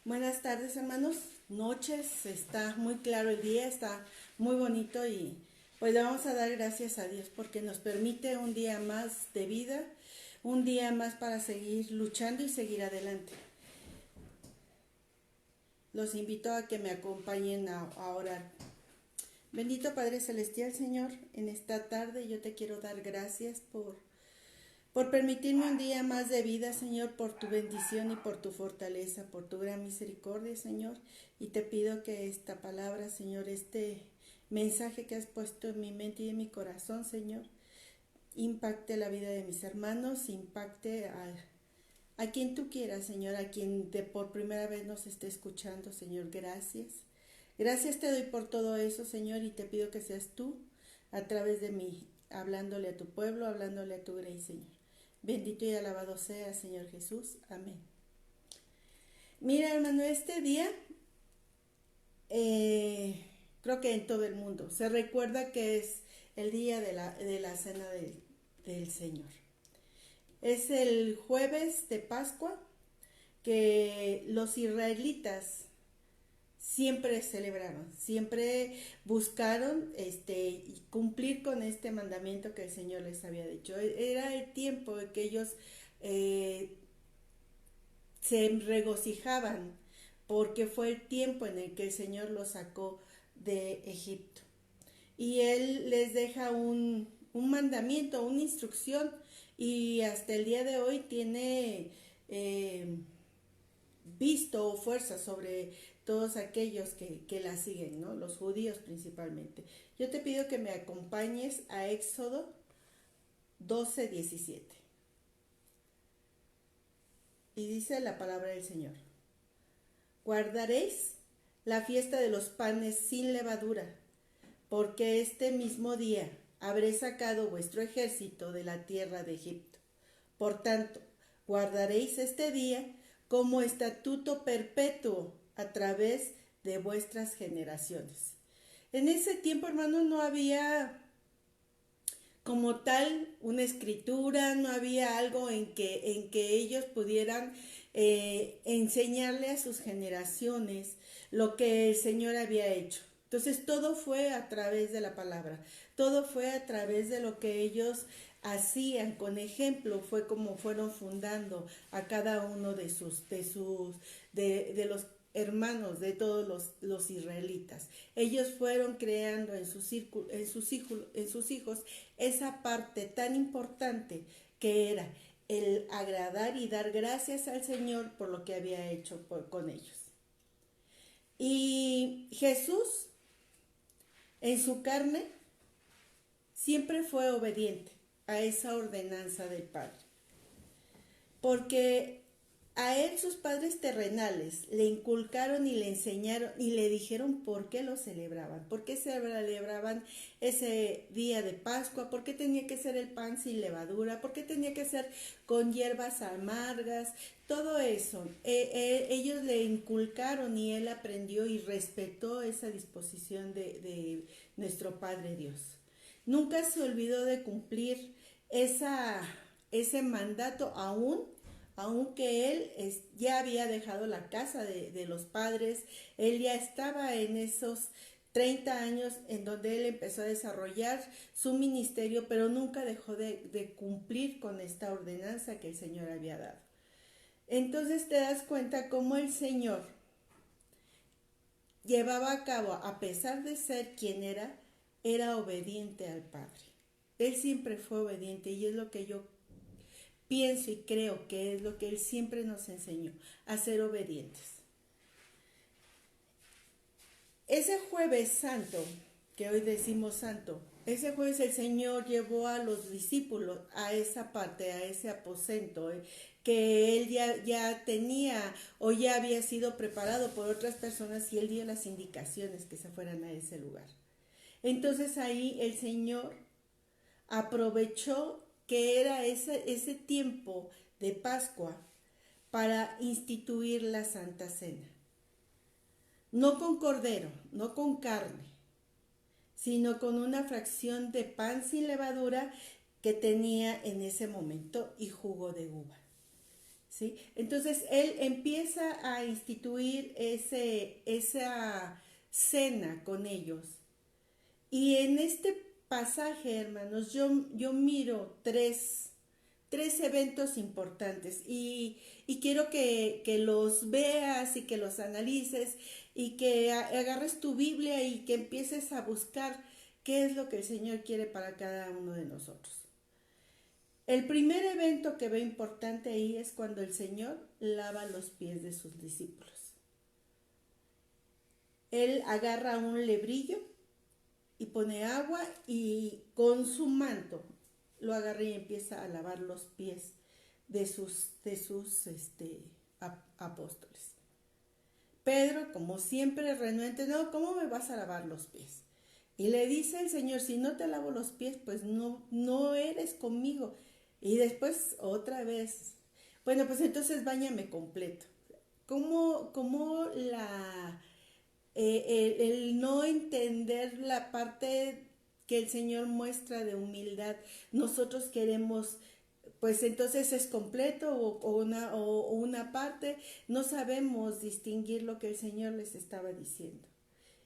Buenas tardes, hermanos. Noches, está muy claro el día, está muy bonito y pues le vamos a dar gracias a Dios porque nos permite un día más de vida, un día más para seguir luchando y seguir adelante. Los invito a que me acompañen a orar. Bendito Padre Celestial, Señor, en esta tarde yo te quiero dar gracias por permitirme un día más de vida, Señor, por tu bendición y por tu fortaleza, por tu gran misericordia, Señor. Y te pido que esta palabra, Señor, este mensaje que has puesto en mi mente y en mi corazón, Señor, impacte la vida de mis hermanos, impacte a quien tú quieras, Señor, a quien por primera vez nos esté escuchando, Señor. Gracias. Gracias te doy por todo eso, Señor, y te pido que seas tú a través de mí, hablándole a tu pueblo, hablándole a tu grey, Señor. Bendito y alabado sea, Señor Jesús. Amén. Mira, hermano, este día, creo que en todo el mundo, se recuerda que es el día de la cena del Señor. Es el jueves de Pascua que los israelitas siempre celebraron, siempre buscaron cumplir con este mandamiento que el Señor les había dicho. Era el tiempo en que ellos eh, se regocijaban porque fue el tiempo en el que el Señor los sacó de Egipto. Y Él les deja un mandamiento, una instrucción, y hasta el día de hoy tiene visto o fuerza sobre todos aquellos que la siguen, ¿no? Los judíos principalmente. Yo te pido que me acompañes a Éxodo 12:17. Y dice la palabra del Señor: guardaréis la fiesta de los panes sin levadura, porque este mismo día habré sacado vuestro ejército de la tierra de Egipto. Por tanto, guardaréis este día como estatuto perpetuo a través de vuestras generaciones. En ese tiempo, hermano, no había como tal una escritura, no había algo en que ellos pudieran enseñarle a sus generaciones lo que el Señor había hecho. Entonces todo fue a través de la palabra, todo fue a través de lo que ellos hacían con ejemplo, fue como fueron fundando a cada uno de los hermanos de todos los israelitas. Ellos fueron creando en sus hijos esa parte tan importante que era el agradar y dar gracias al Señor por lo que había hecho con ellos. Y Jesús, en su carne, siempre fue obediente a esa ordenanza del Padre. Porque a él sus padres terrenales le inculcaron y le enseñaron y le dijeron por qué lo celebraban, por qué celebraban ese día de Pascua, por qué tenía que ser el pan sin levadura, por qué tenía que ser con hierbas amargas, todo eso. Ellos le inculcaron y él aprendió y respetó esa disposición de nuestro Padre Dios. Nunca se olvidó de cumplir ese mandato aunque él ya había dejado la casa de los padres. Él ya estaba en esos 30 años en donde él empezó a desarrollar su ministerio, pero nunca dejó de cumplir con esta ordenanza que el Señor había dado. Entonces te das cuenta cómo el Señor llevaba a cabo, a pesar de ser quien era obediente al Padre. Él siempre fue obediente y es lo que yo pienso y creo que es lo que Él siempre nos enseñó, a ser obedientes. Ese jueves santo, que hoy decimos santo, ese jueves el Señor llevó a los discípulos a esa parte, a ese aposento, que Él ya tenía o ya había sido preparado por otras personas y Él dio las indicaciones que se fueran a ese lugar. Entonces ahí el Señor aprovechó que era ese tiempo de Pascua para instituir la Santa Cena. No con cordero, no con carne, sino con una fracción de pan sin levadura que tenía en ese momento y jugo de uva. ¿sí? Entonces él empieza a instituir esa cena con ellos. Y en este pasaje, hermanos, yo miro tres eventos importantes y quiero que los veas y que los analices y que agarres tu Biblia y que empieces a buscar qué es lo que el Señor quiere para cada uno de nosotros. El primer evento que veo importante ahí es cuando el Señor lava los pies de sus discípulos. Él agarra un lebrillo y pone agua y con su manto lo agarra y empieza a lavar los pies de sus apóstoles. Pedro, como siempre, renuente, no, ¿cómo me vas a lavar los pies? Y le dice el Señor, si no te lavo los pies, pues no eres conmigo. Y después otra vez, bueno, pues entonces báñame completo. ¿Cómo el no entender la parte que el Señor muestra de humildad? Nosotros queremos, pues entonces es completo o una parte, no sabemos distinguir lo que el Señor les estaba diciendo.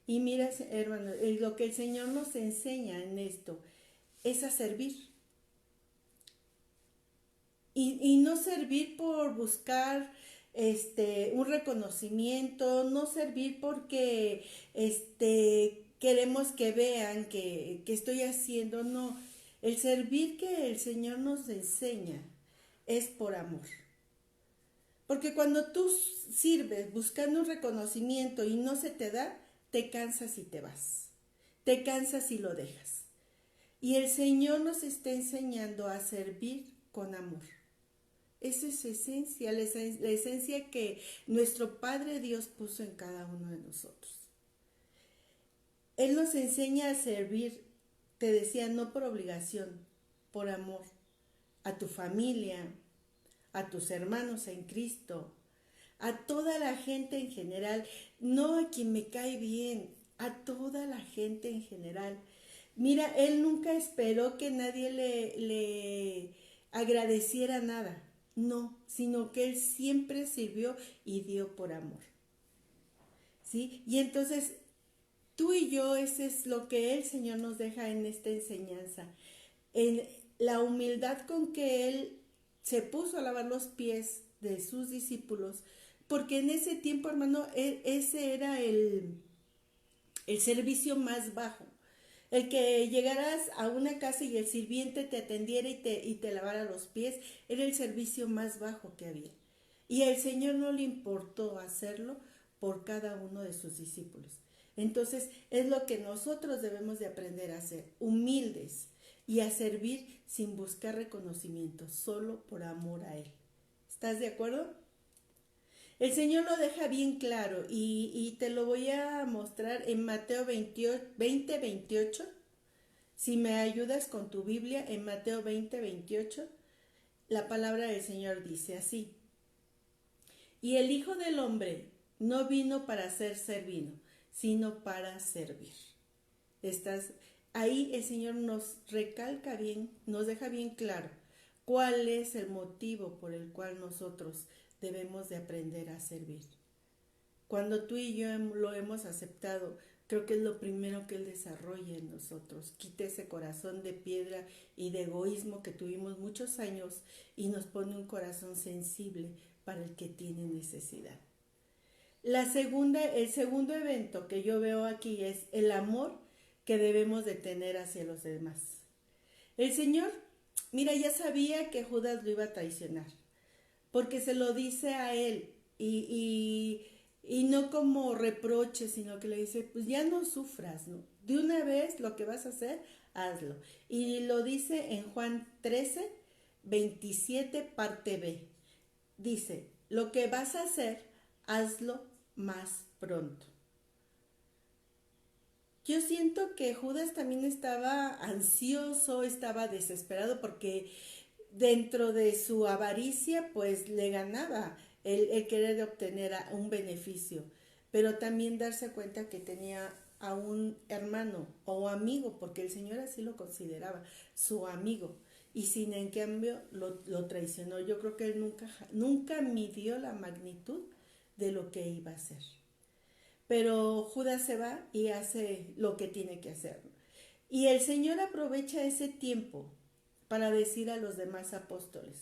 Y mira, hermano, lo que el Señor nos enseña en esto es a servir. Y no servir por buscar un reconocimiento, no servir porque queremos que vean que estoy haciendo, no. El servir que el Señor nos enseña es por amor. Porque cuando tú sirves buscando un reconocimiento y no se te da, te cansas y te vas. Te cansas y lo dejas. Y el Señor nos está enseñando a servir con amor. Esa es esencia, la esencia que nuestro Padre Dios puso en cada uno de nosotros. Él nos enseña a servir, te decía, no por obligación, por amor, a tu familia, a tus hermanos en Cristo, a toda la gente en general, no a quien me cae bien, a toda la gente en general. Mira, Él nunca esperó que nadie le agradeciera nada. No, sino que Él siempre sirvió y dio por amor. ¿Sí? Y entonces, tú y yo, ese es lo que el Señor nos deja en esta enseñanza. En la humildad con que Él se puso a lavar los pies de sus discípulos, porque en ese tiempo, hermano, ese era el servicio más bajo. El que llegaras a una casa y el sirviente te atendiera y te lavara los pies era el servicio más bajo que había. Y al Señor no le importó hacerlo por cada uno de sus discípulos. Entonces es lo que nosotros debemos de aprender a hacer, humildes y a servir sin buscar reconocimiento, solo por amor a Él. ¿Estás de acuerdo? El Señor lo deja bien claro y te lo voy a mostrar en Mateo 20:28. Si me ayudas con tu Biblia, en Mateo 20:28, la palabra del Señor dice así: y el Hijo del Hombre no vino para ser servido, sino para servir. Ahí el Señor nos recalca bien, nos deja bien claro cuál es el motivo por el cual nosotros debemos de aprender a servir. Cuando tú y yo lo hemos aceptado, creo que es lo primero que Él desarrolla en nosotros. Quita ese corazón de piedra y de egoísmo que tuvimos muchos años y nos pone un corazón sensible para el que tiene necesidad. El segundo evento que yo veo aquí es el amor que debemos de tener hacia los demás. El Señor, mira, ya sabía que Judas lo iba a traicionar, porque se lo dice a él y no como reproche, sino que le dice, pues ya no sufras, ¿no? De una vez lo que vas a hacer, hazlo. Y lo dice en Juan 13:27, parte B. Dice, lo que vas a hacer, hazlo más pronto. Yo siento que Judas también estaba ansioso, estaba desesperado porque dentro de su avaricia pues le ganaba el querer obtener un beneficio, pero también darse cuenta que tenía a un hermano o amigo, porque el Señor así lo consideraba, su amigo, y sin en cambio lo traicionó. Yo creo que él nunca midió la magnitud de lo que iba a hacer. Pero Judas se va y hace lo que tiene que hacer. Y el Señor aprovecha ese tiempo para decir a los demás apóstoles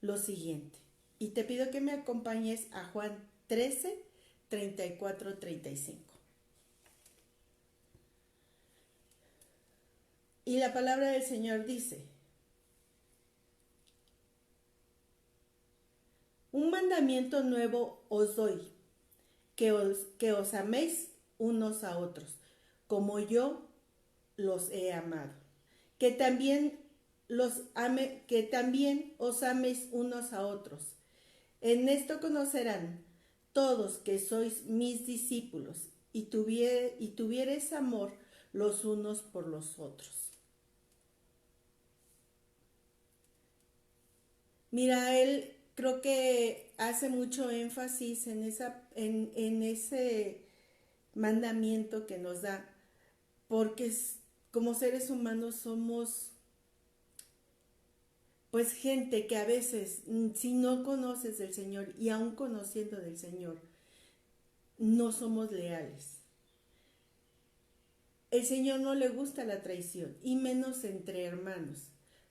lo siguiente. Y te pido que me acompañes a Juan 13, 34, 35. Y la palabra del Señor dice: un mandamiento nuevo os doy, que os améis unos a otros, como yo los he amado. Que también que también os améis unos a otros. En esto conocerán todos que sois mis discípulos, y tuviereis amor los unos por los otros. Mira, él creo que hace mucho énfasis en ese mandamiento que nos da, porque como seres humanos somos pues gente que a veces, si no conoces del Señor y aún conociendo del Señor, no somos leales. El Señor no le gusta la traición, y menos entre hermanos.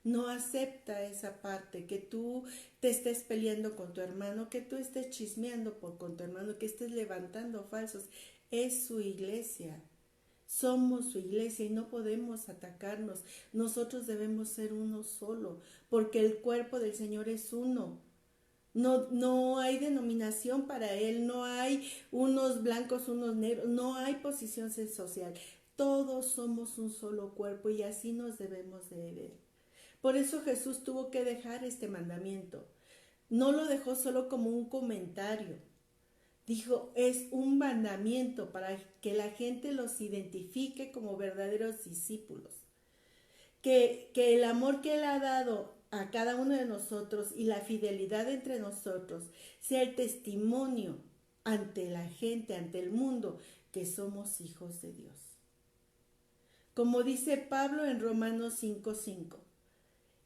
No acepta esa parte, que tú te estés peleando con tu hermano, que tú estés chismeando con tu hermano, que estés levantando falsos. Es su iglesia. Somos su iglesia y no podemos atacarnos. Nosotros debemos ser uno solo, porque el cuerpo del Señor es uno. No hay denominación para él, no hay unos blancos, unos negros, no hay posición social. Todos somos un solo cuerpo y así nos debemos de ver. Por eso Jesús tuvo que dejar este mandamiento. No lo dejó solo como un comentario. Dijo, es un mandamiento para que la gente los identifique como verdaderos discípulos. Que el amor que Él ha dado a cada uno de nosotros y la fidelidad entre nosotros sea el testimonio ante la gente, ante el mundo, que somos hijos de Dios. Como dice Pablo en Romanos 5:5,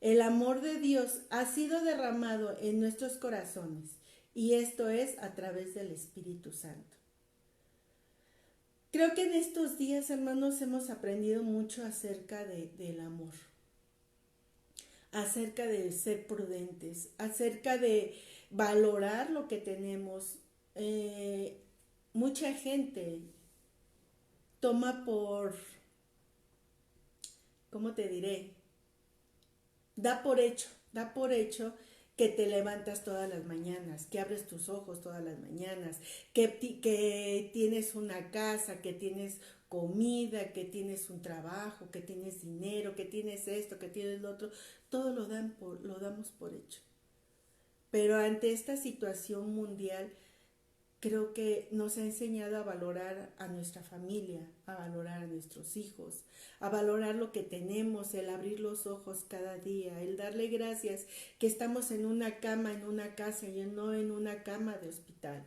el amor de Dios ha sido derramado en nuestros corazones, y esto es a través del Espíritu Santo. Creo que en estos días, hermanos, hemos aprendido mucho acerca del amor, acerca de ser prudentes, acerca de valorar lo que tenemos. Mucha gente toma ¿cómo te diré? Da por hecho que te levantas todas las mañanas, que abres tus ojos todas las mañanas, que tienes una casa, que tienes comida, que tienes un trabajo, que tienes dinero, que tienes esto, que tienes lo otro. Todo lo damos por hecho. Pero ante esta situación mundial, creo que nos ha enseñado a valorar a nuestra familia, a valorar a nuestros hijos, a valorar lo que tenemos, el abrir los ojos cada día, el darle gracias que estamos en una cama, en una casa y no en una cama de hospital,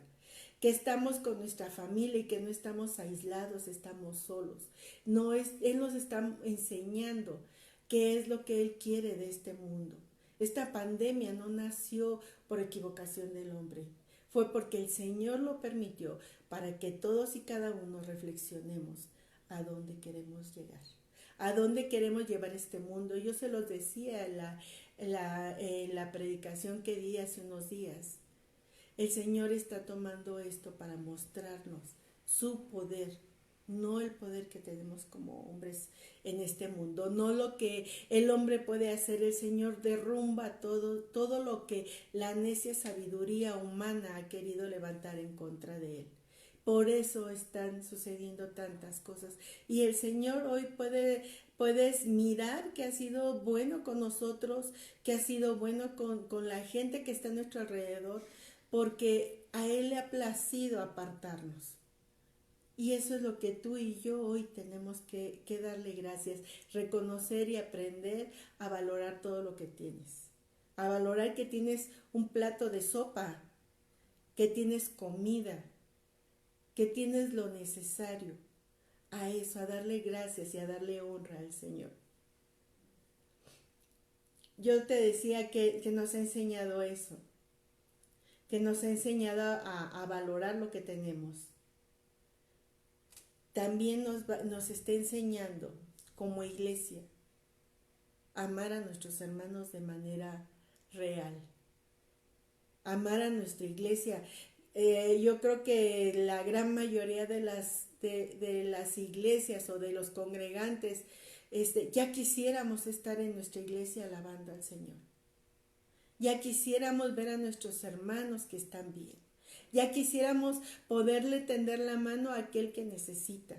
que estamos con nuestra familia y que no estamos aislados, estamos solos. Él nos está enseñando qué es lo que Él quiere de este mundo. Esta pandemia no nació por equivocación del hombre. Fue porque el Señor lo permitió para que todos y cada uno reflexionemos a dónde queremos llegar, a dónde queremos llevar este mundo. Yo se los decía en la predicación que di hace unos días. El Señor está tomando esto para mostrarnos su poder, no el poder que tenemos como hombres en este mundo, no lo que el hombre puede hacer. El Señor derrumba todo lo que la necia sabiduría humana ha querido levantar en contra de él. Por eso están sucediendo tantas cosas. Y el Señor hoy puedes mirar que ha sido bueno con nosotros, que ha sido bueno con la gente que está a nuestro alrededor, porque a Él le ha placido apartarnos. Y eso es lo que tú y yo hoy tenemos que darle gracias, reconocer y aprender a valorar todo lo que tienes, a valorar que tienes un plato de sopa, que tienes comida, que tienes lo necesario, a eso, a darle gracias y a darle honra al Señor. yo te decía que nos ha enseñado eso, que nos ha enseñado a valorar lo que tenemos. También nos está enseñando como iglesia a amar a nuestros hermanos de manera real, amar a nuestra iglesia. Yo creo que la gran mayoría de las iglesias o de los congregantes, ya quisiéramos estar en nuestra iglesia alabando al Señor. Ya quisiéramos ver a nuestros hermanos que están bien. Ya quisiéramos poderle tender la mano a aquel que necesita.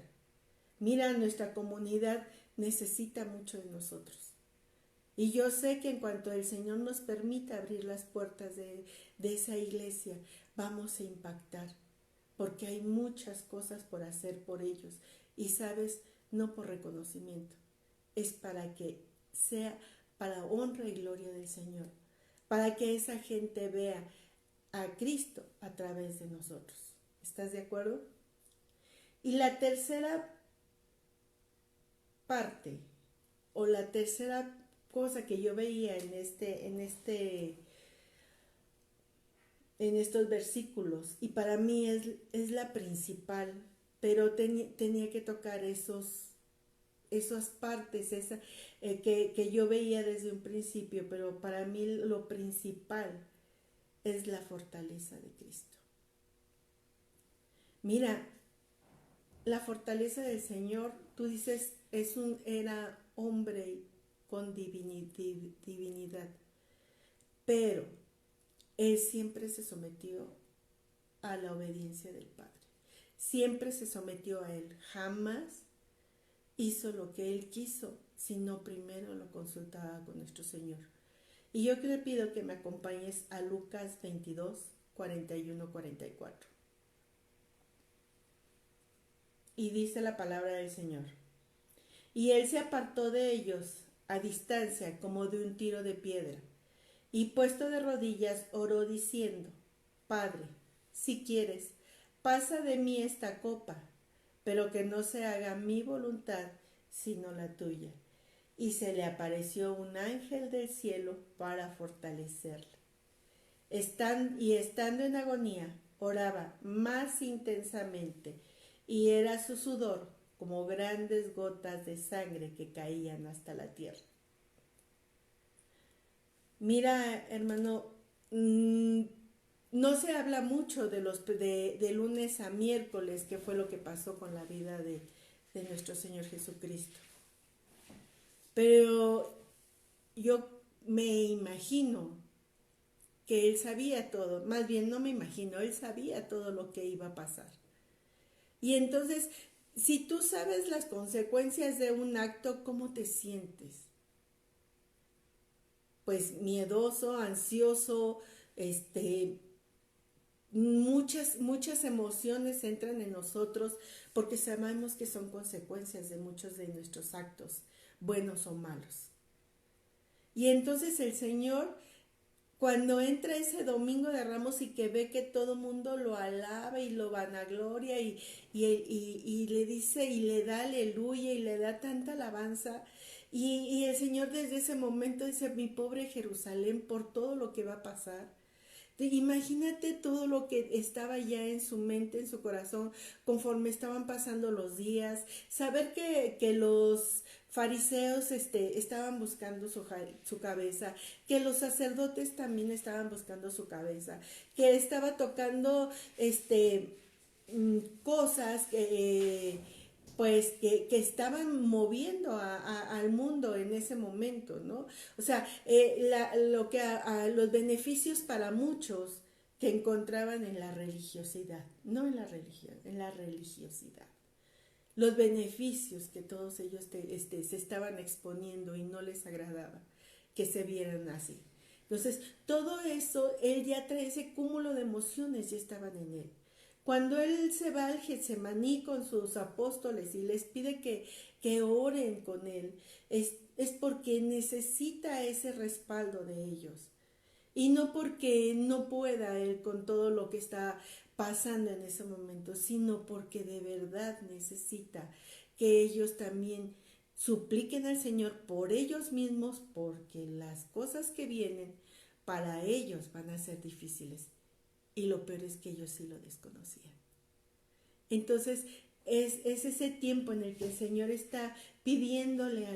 Mira, nuestra comunidad necesita mucho de nosotros. Y yo sé que en cuanto el Señor nos permita abrir las puertas de esa iglesia, vamos a impactar. Porque hay muchas cosas por hacer por ellos. Y sabes, no por reconocimiento. Es para que sea para honra y gloria del Señor. Para que esa gente vea a Cristo a través de nosotros. ¿Estás de acuerdo? Y la tercera parte, o la tercera cosa que yo veía en estos versículos, y para mí es la principal, pero tenía que tocar esas partes que yo veía desde un principio, pero para mí lo principal es la fortaleza de Cristo. Mira, la fortaleza del Señor, tú dices, era hombre con divinidad, pero Él siempre se sometió a la obediencia del Padre. Siempre se sometió a Él, jamás hizo lo que Él quiso, sino primero lo consultaba con nuestro Señor. Y yo te pido que me acompañes a Lucas 22, 41, 44. Y dice la palabra del Señor. Y Él se apartó de ellos a distancia como de un tiro de piedra, y puesto de rodillas oró diciendo, Padre, si quieres, pasa de mí esta copa, pero que no se haga mi voluntad, sino la tuya. Y se le apareció un ángel del cielo para fortalecerle. Estando en agonía, oraba más intensamente, y era su sudor como grandes gotas de sangre que caían hasta la tierra. Mira, hermano, no se habla mucho de lunes a miércoles, que fue lo que pasó con la vida de nuestro Señor Jesucristo. Pero yo me imagino que Él sabía todo, más bien no me imagino, Él sabía todo lo que iba a pasar. Y entonces, si tú sabes las consecuencias de un acto, ¿cómo te sientes? Pues miedoso, ansioso, muchas emociones entran en nosotros porque sabemos que son consecuencias de muchos de nuestros actos, buenos o malos. Y entonces el Señor, cuando entra ese domingo de Ramos y que ve que todo mundo lo alaba y lo vanagloria y le dice y le da aleluya y le da tanta alabanza, y el Señor desde ese momento dice, mi pobre Jerusalén, por todo lo que va a pasar. Imagínate todo lo que estaba ya en su mente, en su corazón, conforme estaban pasando los días, saber que los fariseos estaban buscando su cabeza, que los sacerdotes también estaban buscando su cabeza, que estaba tocando cosas pues que estaban moviendo al mundo en ese momento, ¿no? O sea, los beneficios para muchos que encontraban en la religiosidad, no en la religión, en la religiosidad. Los beneficios que todos ellos se estaban exponiendo y no les agradaba que se vieran así. Entonces, todo eso, él ya trae ese cúmulo de emociones, ya estaban en él. Cuando él se va al Getsemaní con sus apóstoles y les pide que oren con él, es porque necesita ese respaldo de ellos. Y no porque no pueda él con todo lo que está pasando en ese momento, sino porque de verdad necesita que ellos también Supliquen al Señor por ellos mismos, porque las cosas que vienen para ellos van a ser difíciles. Y lo peor es que ellos sí lo desconocían. Entonces, es ese tiempo en el que el Señor está pidiéndole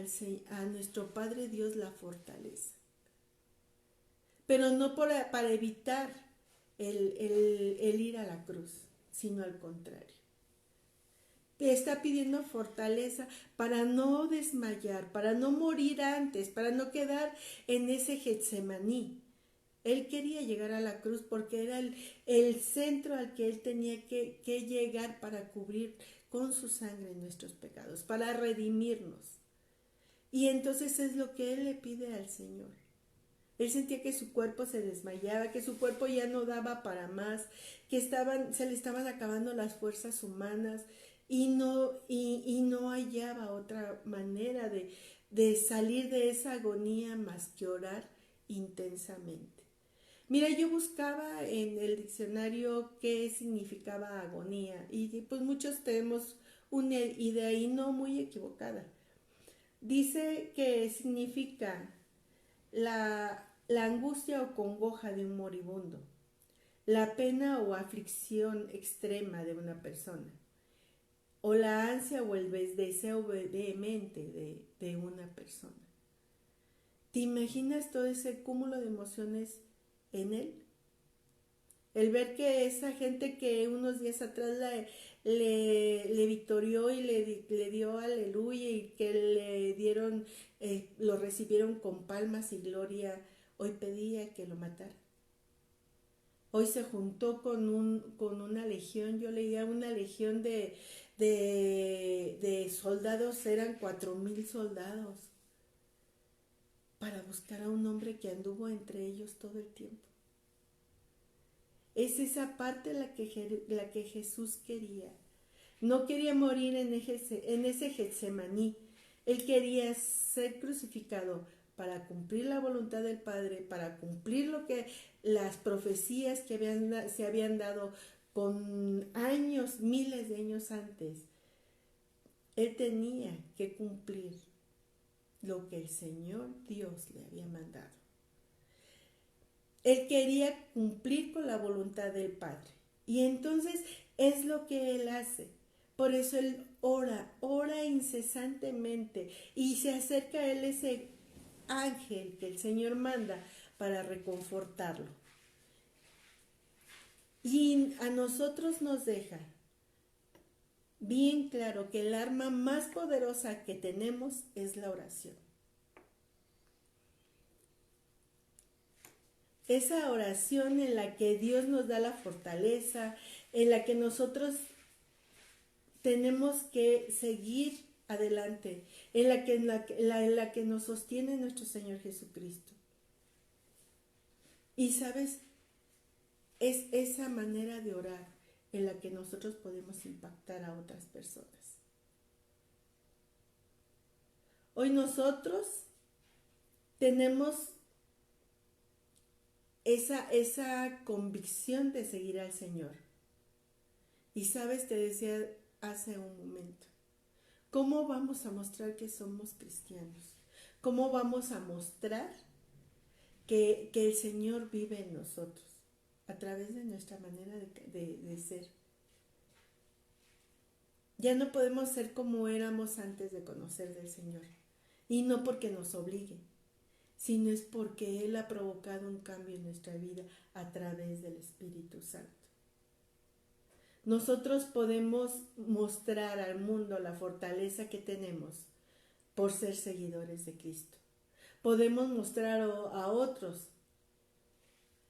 a nuestro Padre Dios la fortaleza. Pero no para evitar el ir a la cruz, sino al contrario. Te está pidiendo fortaleza para no desmayar, para no morir antes, para no quedar en ese Getsemaní. Él quería llegar a la cruz porque era el centro al que él tenía que llegar para cubrir con su sangre nuestros pecados, para redimirnos. Y entonces es lo que él le pide al Señor. Él sentía que su cuerpo se desmayaba, que su cuerpo ya no daba para más, que se le estaban acabando las fuerzas humanas y no hallaba otra manera de salir de esa agonía más que orar intensamente. Mira, yo buscaba en el diccionario qué significaba agonía y pues muchos tenemos una idea y no muy equivocada. Dice que significa la angustia o congoja de un moribundo, la pena o aflicción extrema de una persona, o la ansia o el deseo vehemente de una persona. ¿Te imaginas todo ese cúmulo de emociones en él? El ver que esa gente que unos días atrás le victorió y le dio aleluya y que le dieron, lo recibieron con palmas y gloria, hoy pedía que lo matara. Hoy se juntó con una legión, yo leía una legión de soldados, eran 4,000 soldados, para buscar a un hombre que anduvo entre ellos todo el tiempo. Es esa parte la que Jesús quería. No quería morir en ese Getsemaní. Él quería ser crucificado para cumplir la voluntad del Padre, para cumplir lo que las profecías que se habían dado con años, miles de años antes. Él tenía que cumplir lo que el Señor Dios le había mandado. Él quería cumplir con la voluntad del Padre. Y entonces es lo que Él hace. Por eso Él ora incesantemente y se acerca a Él ese ángel que el Señor manda para reconfortarlo. Y a nosotros nos deja bien claro que el arma más poderosa que tenemos es la oración. Esa oración en la que Dios nos da la fortaleza, en la que nosotros tenemos que seguir adelante, en la que nos sostiene nuestro Señor Jesucristo. Y sabes, es esa manera de orar en la que nosotros podemos impactar a otras personas. Hoy nosotros tenemos esa convicción de seguir al Señor. Y sabes, te decía hace un momento, ¿cómo vamos a mostrar que somos cristianos? ¿Cómo vamos a mostrar que el Señor vive en nosotros? A través de nuestra manera de ser. Ya no podemos ser como éramos antes de conocer del Señor. Y no porque nos obligue, sino es porque Él ha provocado un cambio en nuestra vida a través del Espíritu Santo. Nosotros podemos mostrar al mundo la fortaleza que tenemos por ser seguidores de Cristo. Podemos mostrar a otros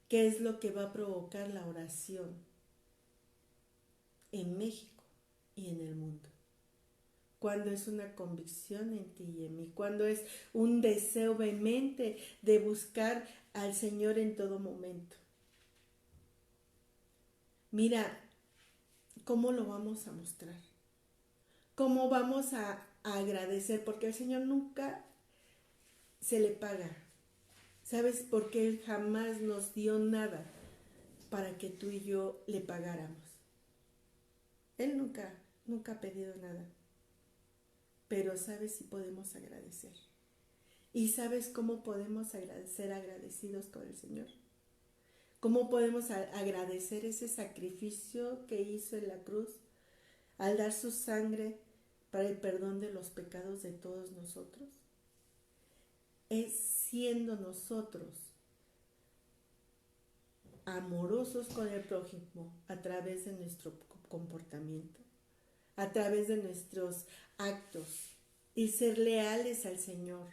qué es lo que va a provocar la oración en México y en el mundo. Cuando es una convicción en ti y en mí, cuando es un deseo vehemente de buscar al Señor en todo momento. Mira, ¿cómo lo vamos a mostrar? ¿Cómo vamos a agradecer? Porque al Señor nunca se le paga. ¿Sabes? Porque Él jamás nos dio nada para que tú y yo le pagáramos. Él nunca ha pedido nada. pero ¿sabes si podemos agradecer? ¿Y sabes cómo podemos ser agradecidos con el Señor? ¿Cómo podemos agradecer ese sacrificio que hizo en la cruz al dar su sangre para el perdón de los pecados de todos nosotros? Es siendo nosotros amorosos con el prójimo a través de nuestro comportamiento, a través de nuestros actos, y ser leales al Señor,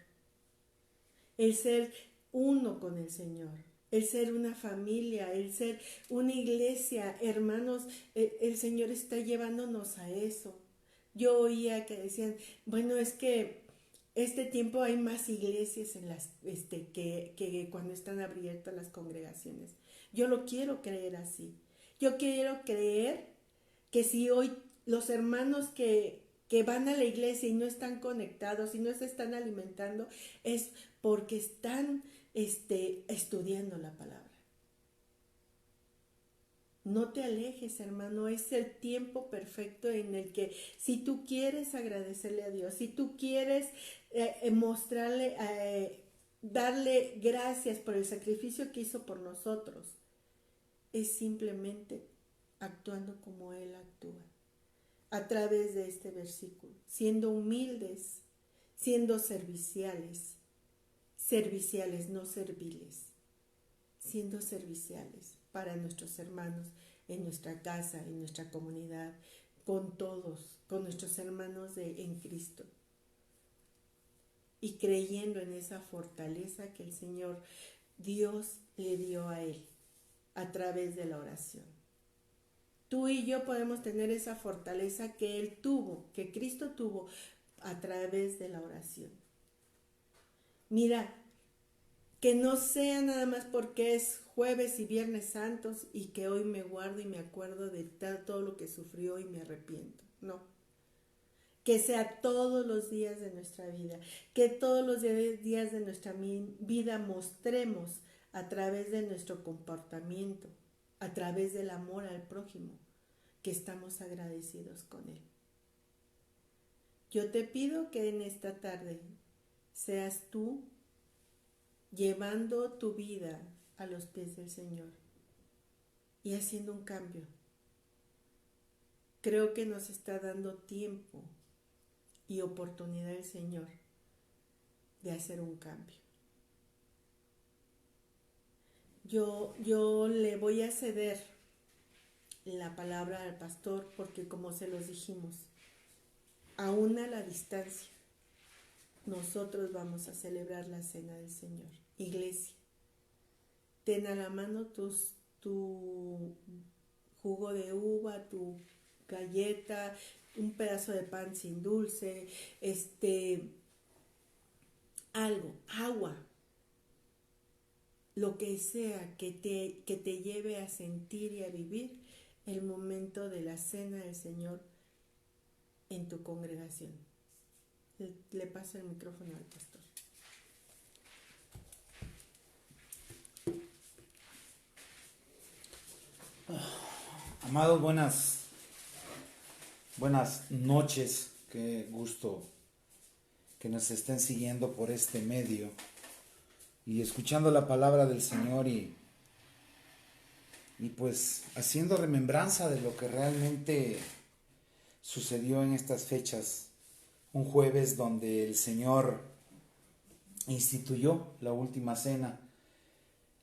el ser uno con el Señor, el ser una familia, el ser una iglesia. Hermanos, el Señor está llevándonos a eso. Yo oía que decían, bueno, es que este tiempo hay más iglesias en las, que cuando están abiertas las congregaciones. Yo lo quiero creer así. Yo quiero creer que si hoy los hermanos que van a la iglesia y no están conectados y no se están alimentando, es porque están estudiando la palabra. No te alejes, hermano, es el tiempo perfecto en el que si tú quieres agradecerle a Dios, si tú quieres mostrarle, darle gracias por el sacrificio que hizo por nosotros, es simplemente actuando como Él actúa, a través de este versículo, siendo humildes, siendo serviciales, no serviles, siendo serviciales para nuestros hermanos en nuestra casa, en nuestra comunidad, con todos, con nuestros hermanos en Cristo, y creyendo en esa fortaleza que el Señor Dios le dio a Él a través de la oración. Tú y yo podemos tener esa fortaleza que Él tuvo, que Cristo tuvo a través de la oración. Mira, que no sea nada más porque es jueves y viernes santos y que hoy me guardo y me acuerdo de todo lo que sufrió y me arrepiento. No. Que sea todos los días de nuestra vida. Que todos los días de nuestra vida mostremos a través de nuestro comportamiento, a través del amor al prójimo, que estamos agradecidos con Él. Yo te pido que en esta tarde seas tú llevando tu vida a los pies del Señor y haciendo un cambio. Creo que nos está dando tiempo y oportunidad el Señor de hacer un cambio. Yo le voy a ceder la palabra al pastor porque, como se los dijimos, aún a la distancia, nosotros vamos a celebrar la cena del Señor. Iglesia, ten a la mano tu jugo de uva, tu galleta, un pedazo de pan sin dulce, algo, agua, lo que sea que te lleve a sentir y a vivir el momento de la cena del Señor en tu congregación. Le paso el micrófono al pastor. Amados, buenas noches. Qué gusto que nos estén siguiendo por este medio y escuchando la palabra del Señor y pues haciendo remembranza de lo que realmente sucedió en estas fechas. Un jueves donde el Señor instituyó la última cena.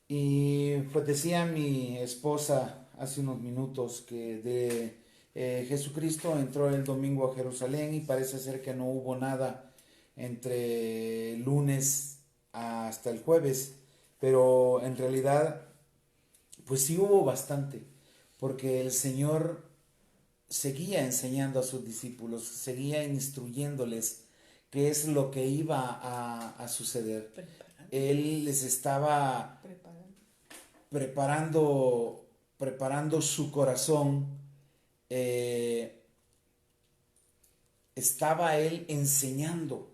Y pues decía mi esposa hace unos minutos que Jesucristo entró el domingo a Jerusalén y parece ser que no hubo nada entre lunes hasta el jueves, pero en realidad pues sí hubo bastante, porque el Señor seguía enseñando a sus discípulos, seguía instruyéndoles qué es lo que iba a suceder. Él les estaba preparando su corazón, estaba Él enseñando.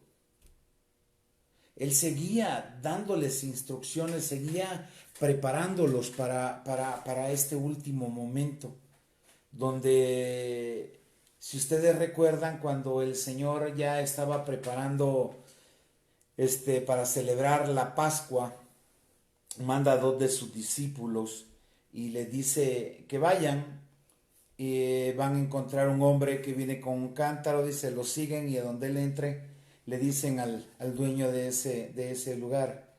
Él seguía dándoles instrucciones, seguía preparándolos para este último momento, donde Si ustedes recuerdan, cuando el Señor ya estaba preparando para celebrar la Pascua, manda a dos de sus discípulos y le dice que vayan, y van a encontrar un hombre que viene con un cántaro, dice, lo siguen, y a donde él entre le dicen al dueño de ese lugar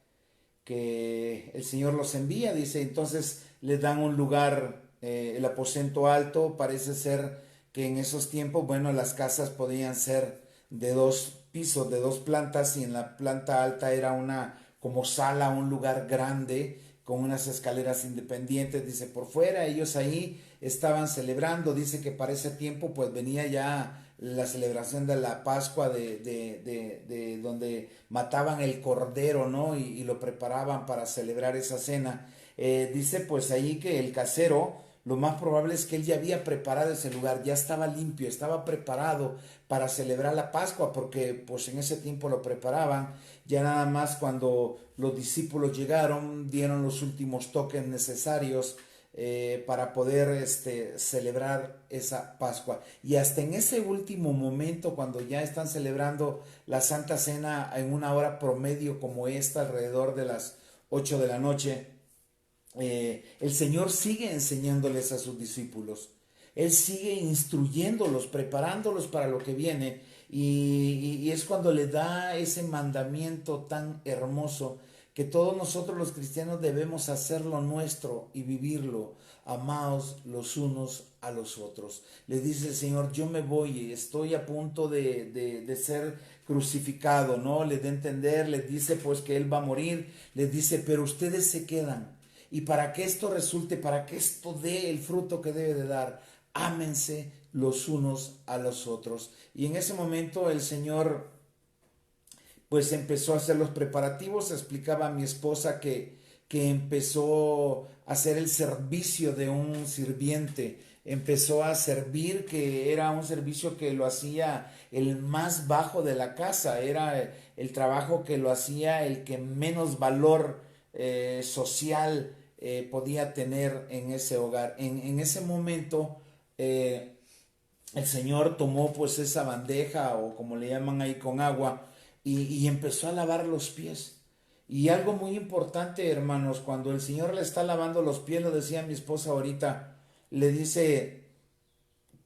que el Señor los envía, dice. Entonces les dan un lugar, el aposento alto. Parece ser que en esos tiempos, bueno, las casas podían ser de 2 pisos, de 2 plantas, y en la planta alta era una como sala, un lugar grande con unas escaleras independientes, dice. Por fuera ellos ahí estaban celebrando, dice que para ese tiempo pues venía ya la celebración de la Pascua, de donde mataban el cordero, ¿no? Y lo preparaban para celebrar esa cena. Dice pues ahí que el casero, lo más probable es que él ya había preparado ese lugar, ya estaba limpio, estaba preparado para celebrar la Pascua, porque pues en ese tiempo lo preparaban. Ya nada más cuando los discípulos llegaron, dieron los últimos toques necesarios para poder celebrar esa Pascua. Y hasta en ese último momento, cuando ya están celebrando la Santa Cena en una hora promedio como esta, alrededor de las 8 de la noche, el Señor sigue enseñándoles a sus discípulos. Él sigue instruyéndolos, preparándolos para lo que viene. Y es cuando le da ese mandamiento tan hermoso que todos nosotros los cristianos debemos hacerlo nuestro y vivirlo. Amaos los unos a los otros. Le dice el Señor, yo me voy, estoy a punto de ser crucificado, ¿no? Les da a entender, les dice pues que Él va a morir, les dice, pero ustedes se quedan. Y para que esto resulte, para que esto dé el fruto que debe de dar, ámense los unos a los otros. Y en ese momento el Señor pues empezó a hacer los preparativos. Explicaba a mi esposa que empezó a hacer el servicio de un sirviente, empezó a servir, que era un servicio que lo hacía el más bajo de la casa, era el trabajo que lo hacía el que menos valor social podía tener en ese hogar. En ese momento el Señor tomó pues esa bandeja, o como le llaman ahí, con agua, y empezó a lavar los pies. Y algo muy importante, hermanos, cuando el Señor le está lavando los pies, lo decía mi esposa ahorita, le dice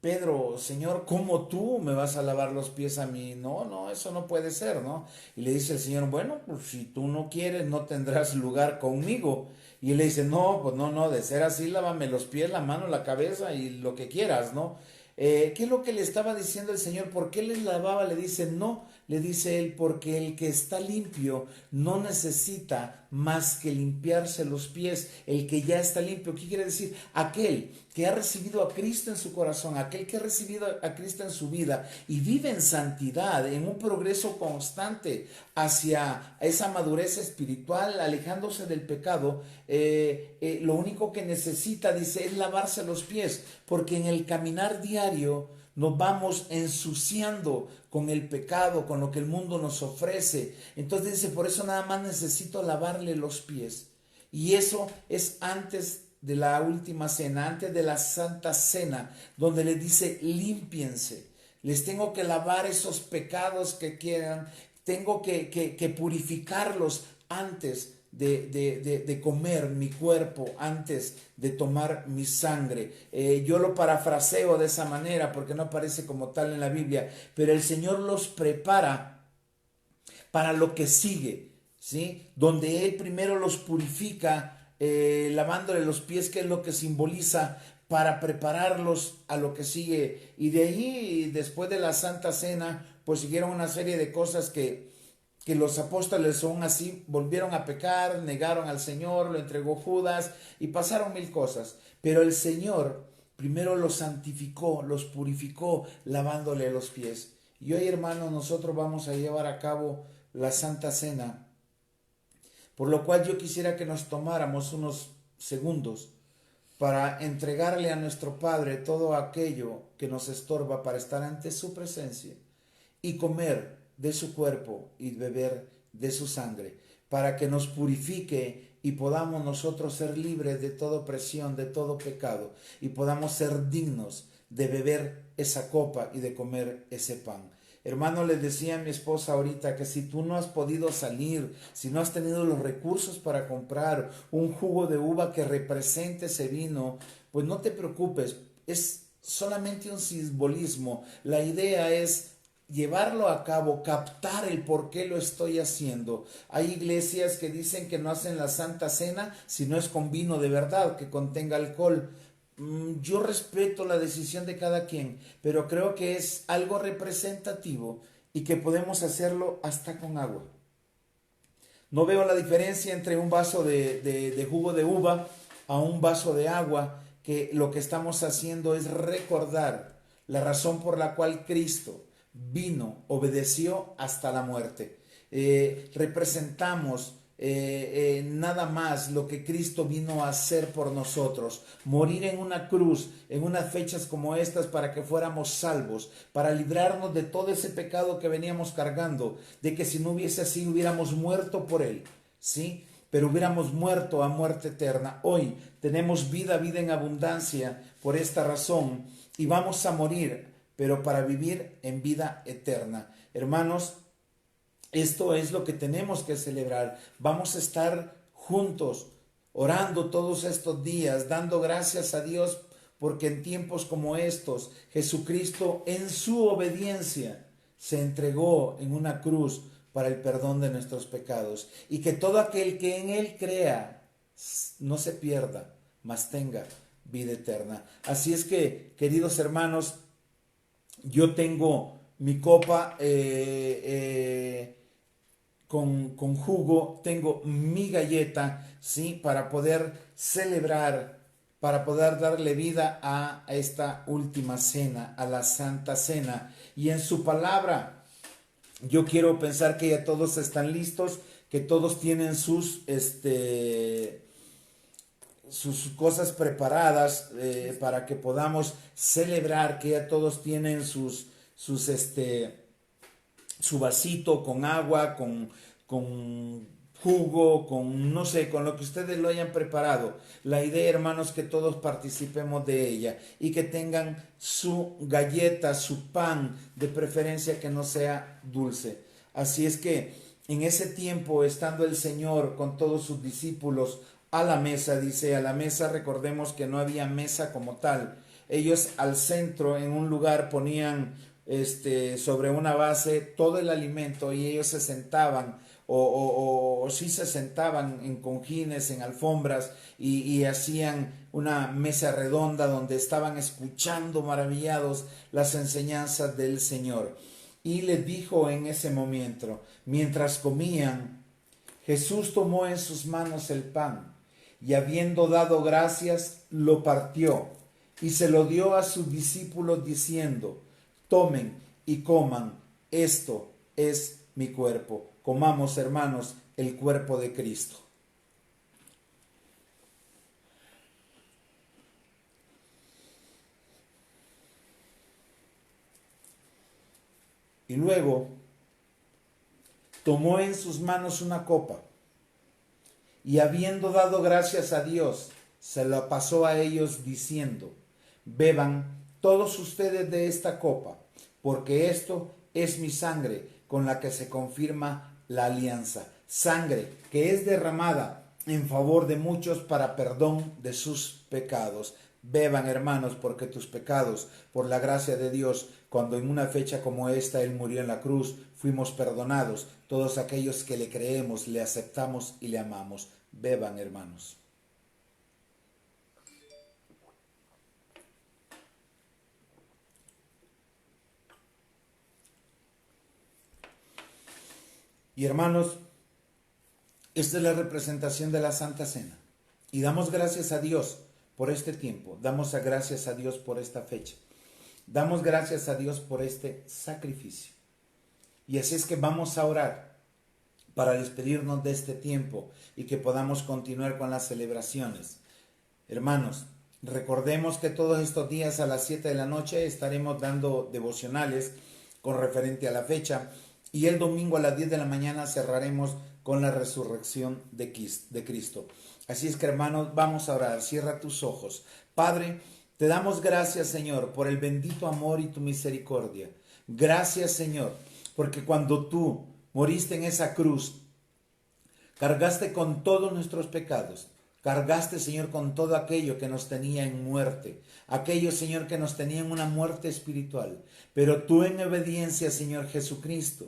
Pedro, Señor, ¿cómo tú me vas a lavar los pies a mí? No, no, eso no puede ser, ¿no? Y le dice el Señor, bueno, pues si tú no quieres, no tendrás lugar conmigo. Y él le dice, no, pues no, no, de ser así, lávame los pies, la mano, la cabeza y lo que quieras, ¿no? ¿Qué es lo que le estaba diciendo el Señor? ¿Por qué les lavaba? Le dice, no, le dice él, porque el que está limpio no necesita más que limpiarse los pies. El que ya está limpio, ¿qué quiere decir? Aquel que ha recibido a Cristo en su corazón, aquel que ha recibido a Cristo en su vida y vive en santidad, en un progreso constante hacia esa madurez espiritual, alejándose del pecado, lo único que necesita, dice, es lavarse los pies, porque en el caminar diario nos vamos ensuciando con el pecado, con lo que el mundo nos ofrece. Entonces dice, por eso nada más necesito lavarle los pies. Y eso es antes de la última cena, antes de la Santa Cena, donde le dice, límpiense. Les tengo que lavar esos pecados que quieran, tengo que purificarlos antes de comer mi cuerpo, antes de tomar mi sangre. Yo lo parafraseo de esa manera porque no aparece como tal en la Biblia, pero el Señor los prepara para lo que sigue, ¿sí? Donde Él primero los purifica, lavándole los pies, que es lo que simboliza, para prepararlos a lo que sigue. Y de ahí, después de la Santa Cena, pues siguieron una serie de cosas que los apóstoles aún así volvieron a pecar, negaron al Señor, lo entregó Judas y pasaron mil cosas. Pero el Señor primero los santificó, los purificó, lavándole los pies. Y hoy, hermanos, nosotros vamos a llevar a cabo la Santa Cena, por lo cual yo quisiera que nos tomáramos unos segundos para entregarle a nuestro Padre todo aquello que nos estorba para estar ante su presencia y comer de su cuerpo y beber de su sangre, para que nos purifique y podamos nosotros ser libres de toda opresión, de todo pecado, y podamos ser dignos de beber esa copa y de comer ese pan. Hermano, les decía a mi esposa ahorita que si tú no has podido salir, si no has tenido los recursos para comprar un jugo de uva que represente ese vino, pues no te preocupes, es solamente un simbolismo. La idea es llevarlo a cabo, captar el por qué lo estoy haciendo. Hay iglesias que dicen que no hacen la Santa Cena si no es con vino de verdad, que contenga alcohol. Yo respeto la decisión de cada quien, pero creo que es algo representativo y que podemos hacerlo hasta con agua. No veo la diferencia entre un vaso de jugo de uva a un vaso de agua, que lo que estamos haciendo es recordar la razón por la cual Cristo vino, obedeció hasta la muerte. Representamos nada más lo que Cristo vino a hacer por nosotros, morir en una cruz en unas fechas como estas para que fuéramos salvos, para librarnos de todo ese pecado que veníamos cargando, de que si no hubiese así hubiéramos muerto por él, ¿sí? Pero hubiéramos muerto a muerte eterna. Hoy tenemos vida en abundancia por esta razón y vamos a morir, pero para vivir en vida eterna. Hermanos, esto es lo que tenemos que celebrar. Vamos a estar juntos, orando todos estos días, dando gracias a Dios, porque en tiempos como estos, Jesucristo en su obediencia se entregó en una cruz para el perdón de nuestros pecados. Y que todo aquel que en Él crea no se pierda, mas tenga vida eterna. Así es que, queridos hermanos, yo tengo mi copa con jugo, tengo mi galleta, ¿sí? Para poder celebrar, para poder darle vida a esta última cena, a la Santa Cena. Y en su palabra, yo quiero pensar que ya todos están listos, que todos tienen sus cosas preparadas para que podamos celebrar, que ya todos tienen su vasito con agua, con jugo, con no sé, con lo que ustedes lo hayan preparado. La idea, hermanos, que todos participemos de ella y que tengan su galleta, su pan, de preferencia que no sea dulce. Así es que en ese tiempo, estando el Señor con todos sus discípulos a la mesa, dice, a la mesa, recordemos que no había mesa como tal. Ellos al centro, en un lugar, ponían sobre una base todo el alimento y ellos se sentaban o sí se sentaban en cojines, en alfombras y hacían una mesa redonda donde estaban escuchando maravillados las enseñanzas del Señor. Y les dijo en ese momento, mientras comían, Jesús tomó en sus manos el pan y habiendo dado gracias, lo partió y se lo dio a sus discípulos diciendo, tomen y coman, esto es mi cuerpo. Comamos, hermanos, el cuerpo de Cristo. Y luego tomó en sus manos una copa y habiendo dado gracias a Dios, se la pasó a ellos diciendo, beban todos ustedes de esta copa, porque esto es mi sangre con la que se confirma la alianza, sangre que es derramada en favor de muchos para perdón de sus pecados. Beban, hermanos, porque tus pecados, por la gracia de Dios, cuando en una fecha como esta Él murió en la cruz, fuimos perdonados, todos aquellos que le creemos, le aceptamos y le amamos. Beban, hermanos. Y hermanos, esta es la representación de la Santa Cena. Y damos gracias a Dios por este tiempo. Damos gracias a Dios por esta fecha. Damos gracias a Dios por este sacrificio. Y así es que vamos a orar para despedirnos de este tiempo y que podamos continuar con las celebraciones. Hermanos, recordemos que todos estos días a las 7 de la noche estaremos dando devocionales con referente a la fecha. Y el domingo a las 10 de la mañana cerraremos con la resurrección de Cristo. Así es que, hermanos, vamos a orar. Cierra tus ojos. Padre, Te damos gracias, Señor, por el bendito amor y tu misericordia. Gracias, Señor, porque cuando tú moriste en esa cruz, cargaste con todos nuestros pecados. Cargaste, Señor, con todo aquello que nos tenía en muerte. Aquello, Señor, que nos tenía en una muerte espiritual. Pero tú en obediencia, Señor Jesucristo,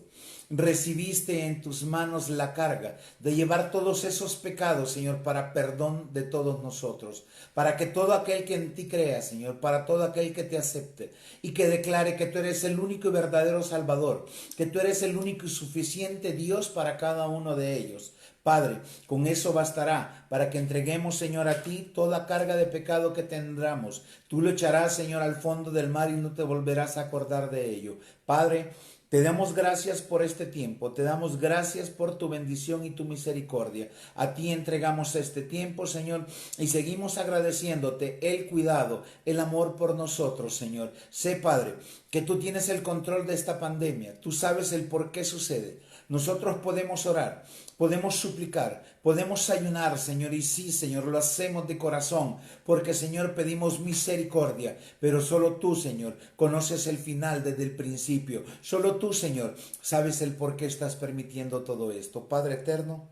recibiste en tus manos la carga de llevar todos esos pecados, Señor, para perdón de todos nosotros. Para que todo aquel que en ti crea, Señor, para todo aquel que te acepte y que declare que tú eres el único y verdadero Salvador, que tú eres el único y suficiente Dios para cada uno de ellos. Padre, con eso bastará para que entreguemos, Señor, a ti toda carga de pecado que tendremos. Tú lo echarás, Señor, al fondo del mar y no te volverás a acordar de ello. Padre, te damos gracias por este tiempo, te damos gracias por tu bendición y tu misericordia. A ti entregamos este tiempo, Señor, y seguimos agradeciéndote el cuidado, el amor por nosotros, Señor. Sé, Padre, que tú tienes el control de esta pandemia, tú sabes el por qué sucede. Nosotros podemos orar, podemos suplicar, podemos ayunar, Señor, y sí, Señor, lo hacemos de corazón, porque, Señor, pedimos misericordia, pero solo tú, Señor, conoces el final desde el principio. Solo tú, Señor, sabes el por qué estás permitiendo todo esto. Padre eterno,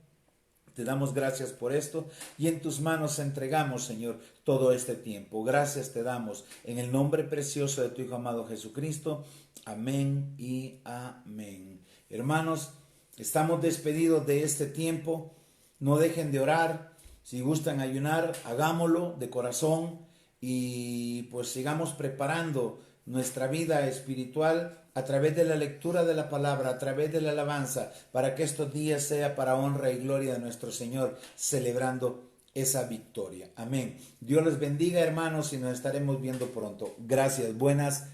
te damos gracias por esto y en tus manos entregamos, Señor, todo este tiempo. Gracias te damos en el nombre precioso de tu Hijo amado Jesucristo. Amén y amén. Hermanos, estamos despedidos de este tiempo. No dejen de orar. Si gustan ayunar, hagámoslo de corazón y pues sigamos preparando nuestra vida espiritual a través de la lectura de la palabra, a través de la alabanza, para que estos días sea para honra y gloria de nuestro Señor, celebrando esa victoria. Amén. Dios les bendiga, hermanos, y nos estaremos viendo pronto. Gracias. Buenas